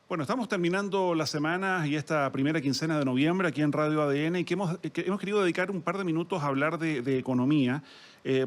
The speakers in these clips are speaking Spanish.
Bueno, estamos terminando la semana y esta primera quincena de noviembre aquí en Radio ADN y que hemos querido dedicar un par de minutos a hablar de economía,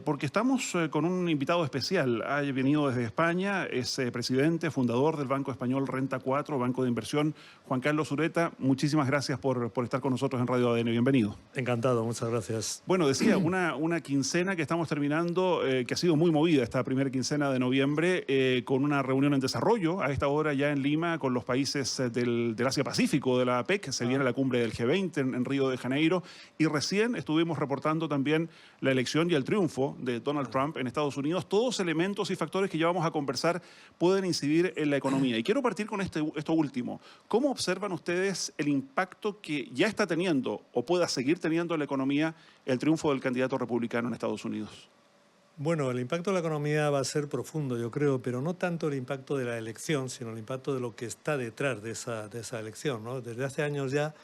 porque estamos con un invitado especial. Ha venido desde España, es presidente, fundador del Banco Español Renta 4, Banco de Inversión, Juan Carlos Ureta. Muchísimas gracias por estar con nosotros en Radio ADN. Bienvenido. Encantado, muchas gracias. Bueno, decía, una quincena que estamos terminando, que ha sido muy movida esta primera quincena de noviembre, con una reunión en desarrollo a esta hora ya en Lima con los países del Asia-Pacífico, de la APEC. Se viene la cumbre del G20 en Río de Janeiro y recién estuvimos reportando también la elección y el triunfo de Donald Trump en Estados Unidos. Todos elementos y factores que ya vamos a conversar pueden incidir en la economía. Y quiero partir con esto último. ¿Cómo observan ustedes el impacto que ya está teniendo o pueda seguir teniendo en la economía el triunfo del candidato republicano en Estados Unidos? Bueno, el impacto de la economía va a ser profundo, yo creo, pero no tanto el impacto de la elección, sino el impacto de lo que está detrás de esa elección, ¿no? Desde hace años ya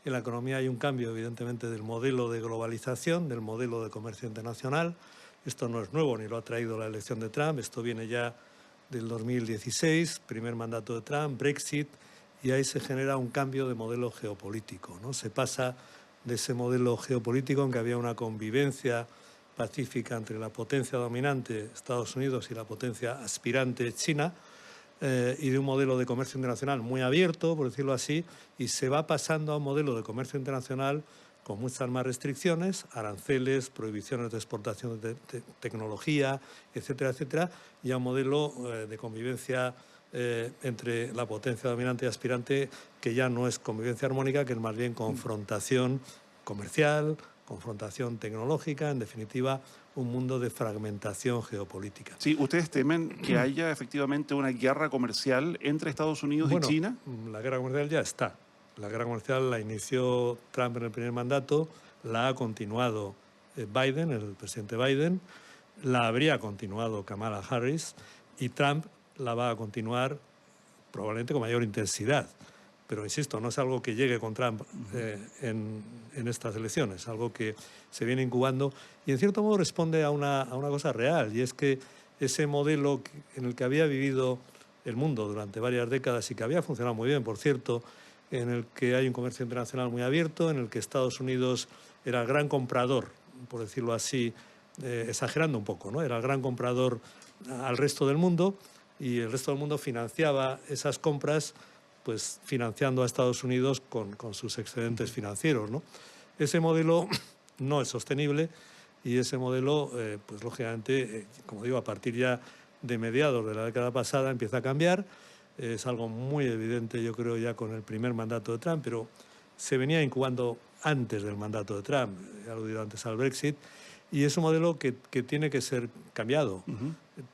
en la economía hay un cambio, evidentemente, del modelo de globalización, del modelo de comercio internacional. Esto no es nuevo, ni lo ha traído la elección de Trump. Esto viene ya del 2016, primer mandato de Trump, Brexit, y ahí se genera un cambio de modelo geopolítico, ¿no? Se pasa de ese modelo geopolítico en que había una convivencia pacífica entre la potencia dominante, Estados Unidos, y la potencia aspirante, China, y de un modelo de comercio internacional muy abierto, por decirlo así, y se va pasando a un modelo de comercio internacional con muchas más restricciones, aranceles, prohibiciones de exportación de tecnología, etcétera, etcétera, y a un modelo de convivencia entre la potencia dominante y aspirante, que ya no es convivencia armónica, que es más bien confrontación comercial, confrontación tecnológica, en definitiva, un mundo de fragmentación geopolítica. Sí, ¿ustedes temen que haya efectivamente una guerra comercial entre Estados Unidos y China? La guerra comercial ya está. La guerra comercial la inició Trump en el primer mandato, la ha continuado Biden, el presidente Biden, la habría continuado Kamala Harris y Trump la va a continuar probablemente con mayor intensidad. Pero, insisto, no es algo que llegue con Trump en estas elecciones, algo que se viene incubando y, en cierto modo, responde a una cosa real, y es que ese modelo en el que había vivido el mundo durante varias décadas y que había funcionado muy bien, por cierto, en el que hay un comercio internacional muy abierto, en el que Estados Unidos era el gran comprador, por decirlo así, exagerando un poco, ¿no? Era el gran comprador al resto del mundo y el resto del mundo financiaba esas compras, pues financiando a Estados Unidos con sus excedentes financieros, ¿no? Ese modelo no es sostenible y ese modelo, pues lógicamente, como digo, a partir ya de mediados de la década pasada empieza a cambiar. Es algo muy evidente, yo creo, ya con el primer mandato de Trump, pero se venía incubando antes del mandato de Trump, he aludido antes al Brexit, y es un modelo que tiene que ser cambiado.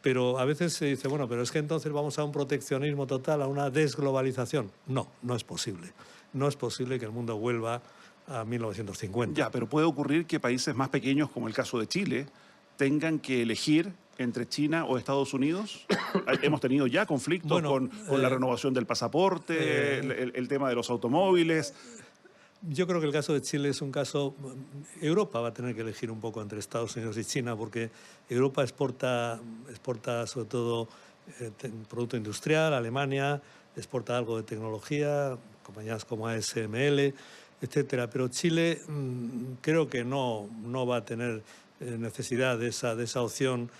Pero a veces se dice, bueno, pero es que entonces vamos a un proteccionismo total, a una desglobalización. No, no es posible. No es posible que el mundo vuelva a 1950. Ya, pero puede ocurrir que países más pequeños, como el caso de Chile, tengan que elegir entre China o Estados Unidos. Hemos tenido ya conflictos con la renovación del pasaporte, el tema de los automóviles. Yo creo que el caso de Chile es un caso... Europa va a tener que elegir un poco entre Estados Unidos y China, porque Europa exporta sobre todo producto industrial, Alemania exporta algo de tecnología, compañías como ASML, etcétera. Pero Chile creo que no va a tener necesidad de esa opción.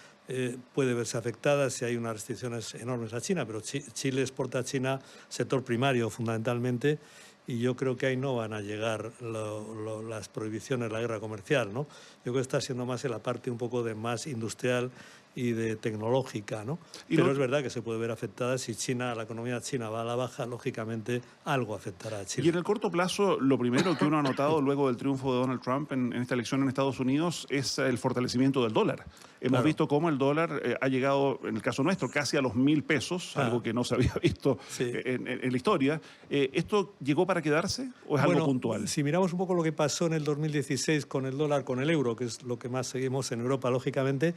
Puede verse afectada si hay unas restricciones enormes a China, pero Chile exporta a China sector primario fundamentalmente, y yo creo que ahí no van a llegar las prohibiciones, la guerra comercial, ¿no? Yo creo que está siendo más en la parte un poco de más industrial y de tecnológica, ¿no? Pero es verdad que se puede ver afectada si la economía china va a la baja, lógicamente algo afectará a Chile. Y en el corto plazo, lo primero que uno ha notado luego del triunfo de Donald Trump en esta elección en Estados Unidos es el fortalecimiento del dólar. Hemos visto cómo el dólar ha llegado, en el caso nuestro, casi a los 1.000 pesos, algo que no se había visto en la historia. ¿Esto llegó para quedarse o es algo puntual? Si miramos un poco lo que pasó en el 2016 con el dólar, con el euro, que es lo que más seguimos en Europa, lógicamente,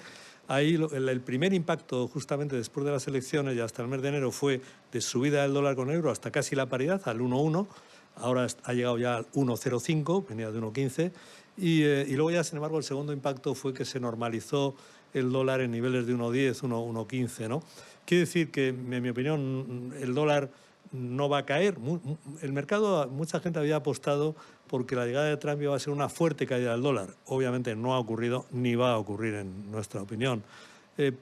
ahí el primer impacto justamente después de las elecciones y hasta el mes de enero fue de subida del dólar con el euro hasta casi la paridad, al 1,1. Ahora ha llegado ya al 1,05, venía de 1,15. Y luego ya, sin embargo, el segundo impacto fue que se normalizó el dólar en niveles de 1,10, 1,15, ¿no? Quiere decir que, en mi opinión, el dólar no va a caer. El mercado, mucha gente había apostado porque la llegada de Trump iba a ser una fuerte caída del dólar. Obviamente no ha ocurrido ni va a ocurrir en nuestra opinión.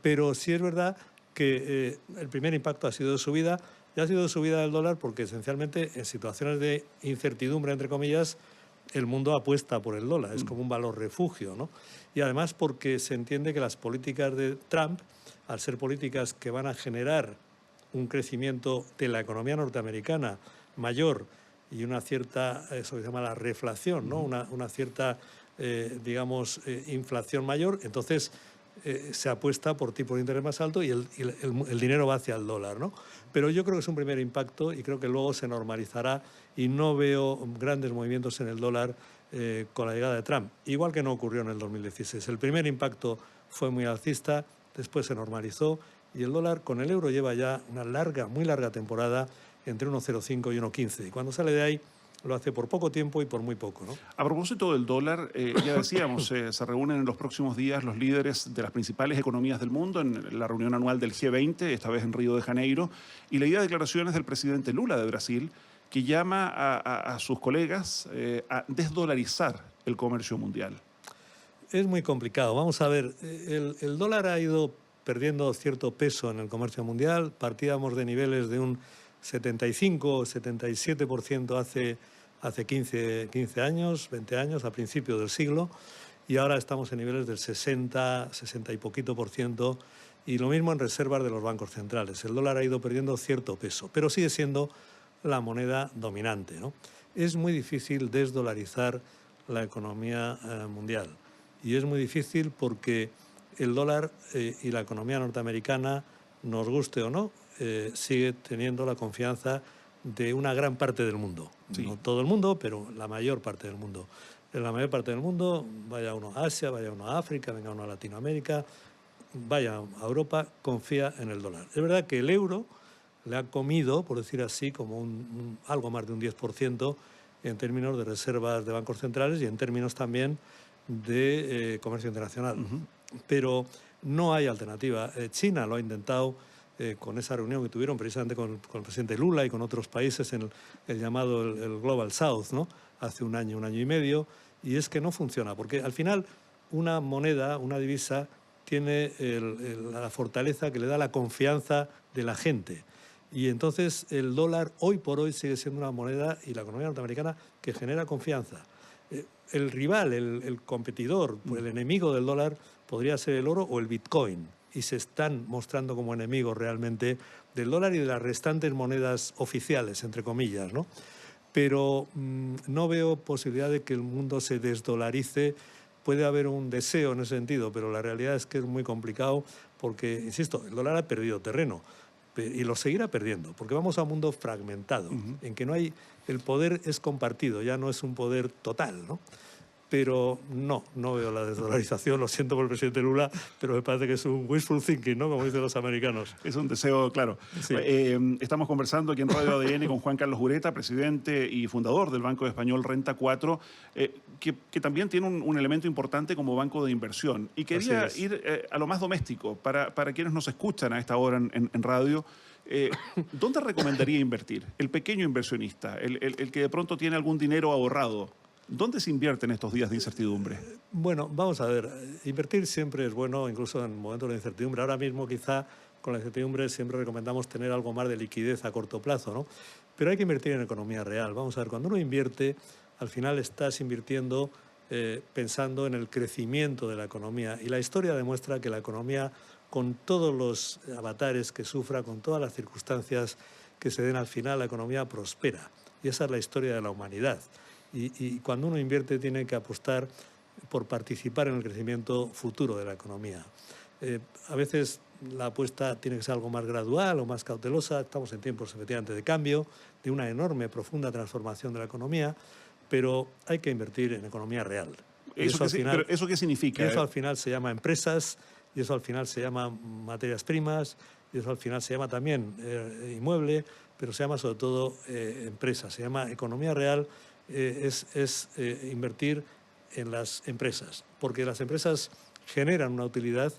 Pero sí es verdad que el primer impacto ha sido de subida, y ha sido de subida del dólar porque esencialmente en situaciones de incertidumbre, entre comillas, el mundo apuesta por el dólar, es como un valor refugio, ¿no? Y además porque se entiende que las políticas de Trump, al ser políticas que van a generar un crecimiento de la economía norteamericana mayor y una cierta, eso que se llama la reflación, ¿no? Una cierta, digamos, inflación mayor, entonces se apuesta por tipos de interés más altos y el dinero va hacia el dólar, ¿no? Pero yo creo que es un primer impacto y creo que luego se normalizará y no veo grandes movimientos en el dólar con la llegada de Trump, igual que no ocurrió en el 2016. El primer impacto fue muy alcista, después se normalizó y el dólar con el euro lleva ya una larga, muy larga temporada entre 1,05 y 1,15. Y cuando sale de ahí lo hace por poco tiempo y por muy poco, ¿no? A propósito del dólar, ya decíamos, se reúnen en los próximos días los líderes de las principales economías del mundo en la reunión anual del G20, esta vez en Río de Janeiro, y leía declaraciones del presidente Lula de Brasil, que llama a sus colegas a desdolarizar el comercio mundial. Es muy complicado. Vamos a ver, el dólar ha ido perdiendo cierto peso en el comercio mundial. Partíamos de niveles de un 75 o 77% hace 15 años, 20 años, a principios del siglo, y ahora estamos en niveles del 60, 60 y poquito por ciento, y lo mismo en reservas de los bancos centrales. El dólar ha ido perdiendo cierto peso, pero sigue siendo la moneda dominante, ¿no? Es muy difícil desdolarizar la economía mundial, y es muy difícil porque el dólar y la economía norteamericana, nos guste o no, sigue teniendo la confianza de una gran parte del mundo. Sí. No todo el mundo, pero la mayor parte del mundo. En la mayor parte del mundo, vaya uno a Asia, vaya uno a África, venga uno a Latinoamérica, vaya a Europa, confía en el dólar. Es verdad que el euro le ha comido, por decir así, como algo más de un 10% en términos de reservas de bancos centrales y en términos también de comercio internacional. Pero no hay alternativa. China lo ha intentado con esa reunión que tuvieron precisamente con el presidente Lula y con otros países en el llamado el Global South, ¿no? Hace un año y medio, y es que no funciona, porque al final una moneda, una divisa, tiene la fortaleza que le da la confianza de la gente. Y entonces el dólar hoy por hoy sigue siendo una moneda y la economía norteamericana que genera confianza. El rival, el competidor, el enemigo del dólar podría ser el oro o el Bitcoin, y se están mostrando como enemigos realmente del dólar y de las restantes monedas oficiales, entre comillas, ¿no? Pero no veo posibilidad de que el mundo se desdolarice. Puede haber un deseo en ese sentido, pero la realidad es que es muy complicado porque, insisto, el dólar ha perdido terreno y lo seguirá perdiendo, porque vamos a un mundo fragmentado, en que no hay, el poder es compartido, ya no es un poder total, ¿no? Pero no veo la desdolarización, lo siento por el presidente Lula, pero me parece que es un wishful thinking, ¿no? Como dicen los americanos. Es un deseo, claro. Sí. Estamos conversando aquí en Radio ADN con Juan Carlos Ureta, presidente y fundador del Banco Español Renta 4, que también tiene un elemento importante como banco de inversión. Y quería ir a lo más doméstico, para quienes nos escuchan a esta hora en radio. ¿Dónde recomendaría invertir? El pequeño inversionista, el que de pronto tiene algún dinero ahorrado. ¿Dónde se invierte en estos días de incertidumbre? Bueno, vamos a ver, invertir siempre es bueno, incluso en momentos de incertidumbre. Ahora mismo quizá con la incertidumbre siempre recomendamos tener algo más de liquidez a corto plazo, ¿no? Pero hay que invertir en economía real. Vamos a ver, cuando uno invierte, al final estás invirtiendo pensando en el crecimiento de la economía. Y la historia demuestra que la economía, con todos los avatares que sufra, con todas las circunstancias que se den al final, la economía prospera. Y esa es la historia de la humanidad. Y cuando uno invierte tiene que apostar por participar en el crecimiento futuro de la economía. A veces la apuesta tiene que ser algo más gradual o más cautelosa. Estamos en tiempos efectivamente de cambio, de una enorme, profunda transformación de la economía, pero hay que invertir en economía real. ¿Pero eso qué significa? Y eso al final se llama empresas, y eso al final se llama materias primas, y eso al final se llama también inmueble, pero se llama sobre todo empresas. Se llama economía real. Es invertir en las empresas, porque las empresas generan una utilidad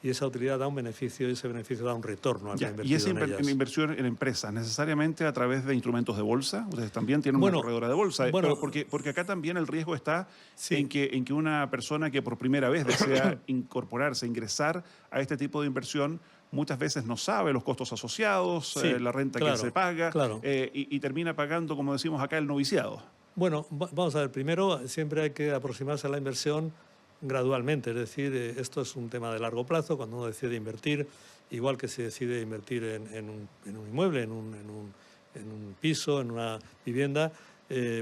y esa utilidad da un beneficio y ese beneficio da un retorno al que ha Ya, y invertido esa en ellas. inversión en empresas, necesariamente a través de instrumentos de bolsa. Ustedes también tienen una Bueno, corredora de bolsa, bueno, pero porque acá también el riesgo está sí. en que una persona que por primera vez desea incorporarse, ingresar a este tipo de inversión, muchas veces no sabe los costos asociados, Sí, la renta que se claro, paga, claro. y termina pagando, como decimos acá, el noviciado. Bueno, vamos a ver, primero siempre hay que aproximarse a la inversión gradualmente, es decir, esto es un tema de largo plazo, cuando uno decide invertir, igual que se decide invertir en un inmueble, en un piso, en una vivienda,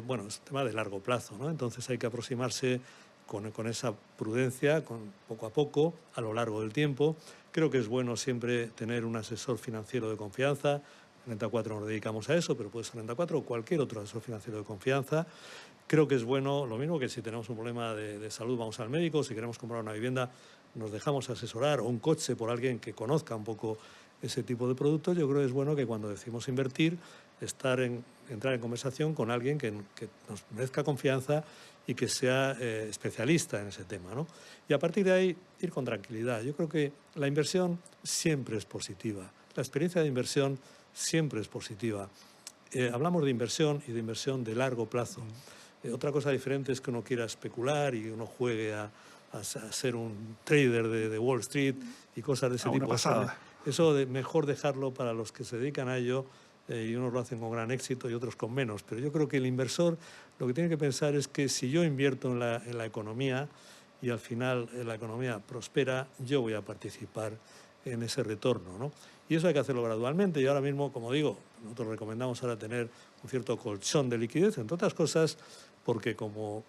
bueno, es un tema de largo plazo, ¿no? Entonces hay que aproximarse con esa prudencia, poco a poco, a lo largo del tiempo. Creo que es bueno siempre tener un asesor financiero de confianza. En Renta 4 nos dedicamos a eso, pero puede ser Renta 4 o cualquier otro asesor financiero de confianza. Creo que es bueno, lo mismo que si tenemos un problema de salud vamos al médico, si queremos comprar una vivienda nos dejamos asesorar, o un coche por alguien que conozca un poco ese tipo de productos. Yo creo que es bueno que cuando decimos invertir, entrar en conversación con alguien que nos merezca confianza y que sea especialista en ese tema, ¿no? Y a partir de ahí ir con tranquilidad. Yo creo que la inversión siempre es positiva. La experiencia de inversión siempre es positiva. Hablamos de inversión y de inversión de largo plazo. Otra cosa diferente es que uno quiera especular y uno juegue a ser un trader de Wall Street y cosas de ese Una tipo. pasada. Eso mejor dejarlo para los que se dedican a ello, y unos lo hacen con gran éxito y otros con menos. Pero yo creo que el inversor lo que tiene que pensar es que si yo invierto en la economía y al final la economía prospera, yo voy a participar en ese retorno, ¿no? Y eso hay que hacerlo gradualmente. Y ahora mismo, como digo, nosotros recomendamos ahora tener un cierto colchón de liquidez, entre otras cosas, porque como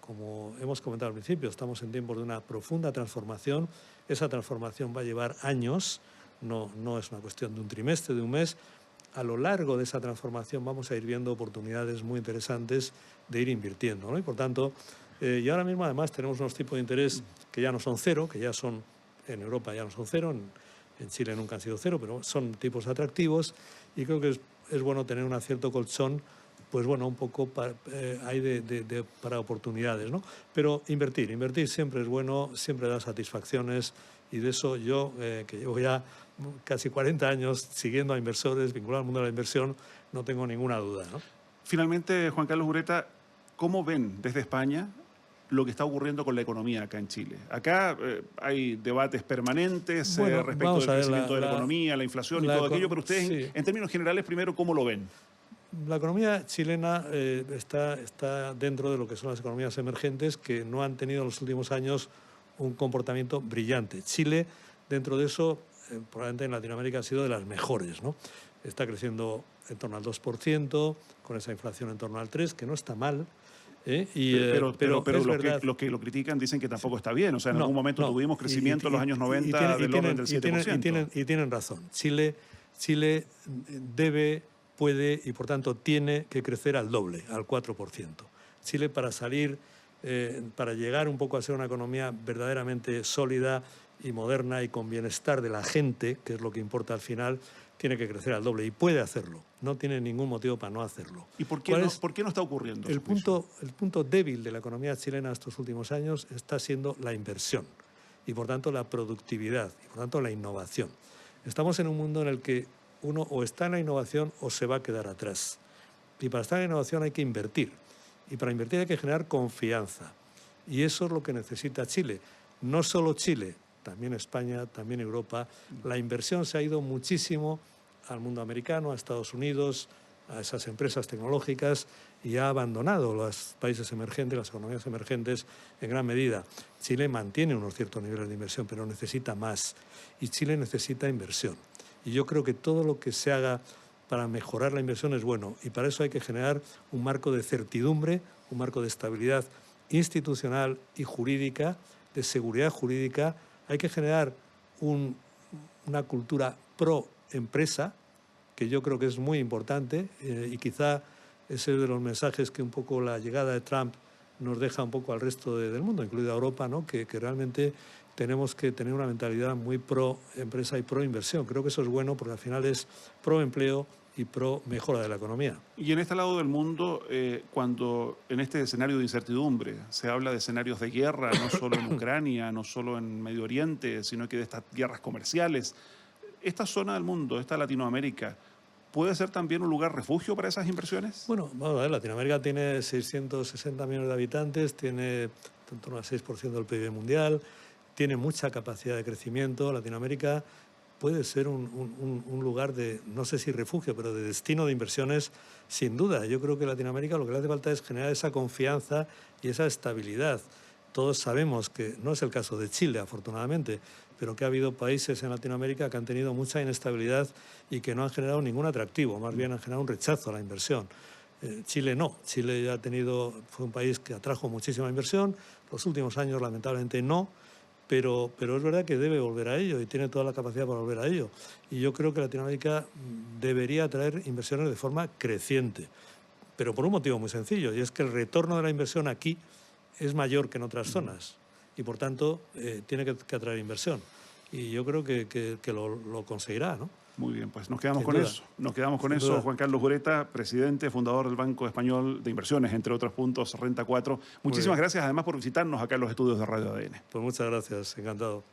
hemos comentado al principio, estamos en tiempos de una profunda transformación. Esa transformación va a llevar años, no es una cuestión de un trimestre, de un mes. A lo largo de esa transformación vamos a ir viendo oportunidades muy interesantes de ir invirtiendo, ¿no? Y por tanto, y ahora mismo además tenemos unos tipos de interés que ya no son cero, que ya son, en Europa ya no son cero, en Chile nunca han sido cero, pero son tipos atractivos, y creo que es bueno tener un cierto colchón, pues bueno, un poco para oportunidades, ¿no? Pero invertir siempre es bueno, siempre da satisfacciones, y de eso yo, que llevo ya casi 40 años siguiendo a inversores, vinculado al mundo de la inversión, no tengo ninguna duda, ¿no? Finalmente, Juan Carlos Ureta, ¿cómo ven desde España lo que está ocurriendo con la economía acá en Chile? Acá hay debates permanentes Bueno, respecto vamos del a ver, crecimiento de la economía, la inflación y todo aquello, pero ustedes, sí. en términos generales, primero, ¿cómo lo ven? La economía chilena está dentro de lo que son las economías emergentes, que no han tenido en los últimos años un comportamiento brillante. Chile, dentro de eso, probablemente en Latinoamérica ha sido de las mejores, ¿no? Está creciendo en torno al 2%, con esa inflación en torno al 3%, que no está mal. Pero es verdad. Los que lo critican dicen que tampoco está bien. O sea, en algún No, momento no. tuvimos crecimiento en los años 90 del orden del 7%. Y tienen razón. Chile debe, puede y por tanto tiene que crecer al doble, al 4%. Chile, para salir, para llegar un poco a ser una economía verdaderamente sólida y moderna y con bienestar de la gente, que es lo que importa al final, tiene que crecer al doble y puede hacerlo. No tiene ningún motivo para no hacerlo. ¿Y por qué no está ocurriendo? El punto débil de la economía chilena estos últimos años está siendo la inversión y por tanto la productividad y por tanto la innovación. Estamos en un mundo en el que uno o está en la innovación o se va a quedar atrás. Y para estar en la innovación hay que invertir. Y para invertir hay que generar confianza. Y eso es lo que necesita Chile. No solo Chile, también España, también Europa. La inversión se ha ido muchísimo al mundo americano, a Estados Unidos, a esas empresas tecnológicas, y ha abandonado los países emergentes, las economías emergentes en gran medida. Chile mantiene unos ciertos niveles de inversión, pero necesita más. Y Chile necesita inversión. Y yo creo que todo lo que se haga para mejorar la inversión es bueno. Y para eso hay que generar un marco de certidumbre, un marco de estabilidad institucional y jurídica, de seguridad jurídica. Hay que generar una cultura pro empresa, que yo creo que es muy importante, y quizá ese es de los mensajes que un poco la llegada de Trump nos deja un poco al resto del mundo, incluida Europa, ¿no? Que realmente tenemos que tener una mentalidad muy pro empresa y pro inversión. Creo que eso es bueno porque al final es pro empleo, y pro mejora de la economía. Y en este lado del mundo, cuando en este escenario de incertidumbre se habla de escenarios de guerra, no solo en Ucrania, no solo en Medio Oriente, sino que de estas guerras comerciales, esta zona del mundo, esta Latinoamérica, ¿puede ser también un lugar refugio para esas inversiones? Bueno, vamos a ver, Latinoamérica tiene 660 millones de habitantes, tiene en torno al 6% del PIB mundial, tiene mucha capacidad de crecimiento. Latinoamérica puede ser un lugar de, no sé si refugio, pero de destino de inversiones, sin duda. Yo creo que Latinoamérica lo que le hace falta es generar esa confianza y esa estabilidad. Todos sabemos que no es el caso de Chile, afortunadamente, pero que ha habido países en Latinoamérica que han tenido mucha inestabilidad y que no han generado ningún atractivo, más bien han generado un rechazo a la inversión. Chile no, Chile ya fue un país que atrajo muchísima inversión, los últimos años lamentablemente no, pero es verdad que debe volver a ello y tiene toda la capacidad para volver a ello. Y yo creo que Latinoamérica debería atraer inversiones de forma creciente, pero por un motivo muy sencillo, y es que el retorno de la inversión aquí es mayor que en otras zonas y por tanto tiene que atraer inversión. Y yo creo que lo conseguirá, ¿no? Muy bien, pues nos quedamos Sin con duda. eso. Nos quedamos con Sin eso. duda. Juan Carlos Gureta, presidente, fundador del Banco Español de Inversiones, entre otros puntos, Renta 4. Muchísimas bien. gracias además por visitarnos acá en los estudios de Radio ADN. Pues muchas gracias, encantado.